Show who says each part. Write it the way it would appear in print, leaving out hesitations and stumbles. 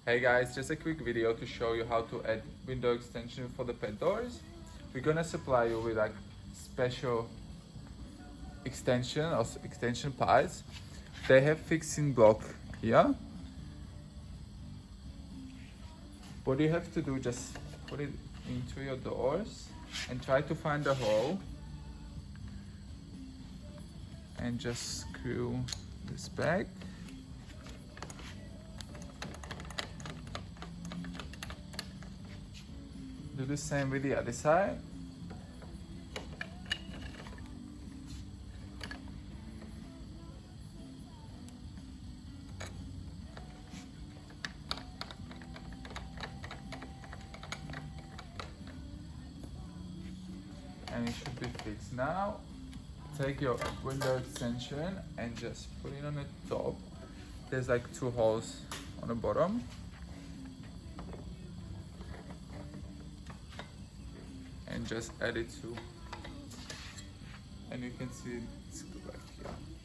Speaker 1: Hey guys, just a quick video to show you how to add window extension for the pet doors. We're gonna supply you with like special extension or extension parts. They have fixing block here. What you have to do, just put it into your doors and try to find a hole and just screw this back. Do the same with the other side. And it should be fixed. Now take your window extension and just put it on the top. There's like 2 holes on the bottom. And just add it to, and you can see it's like here.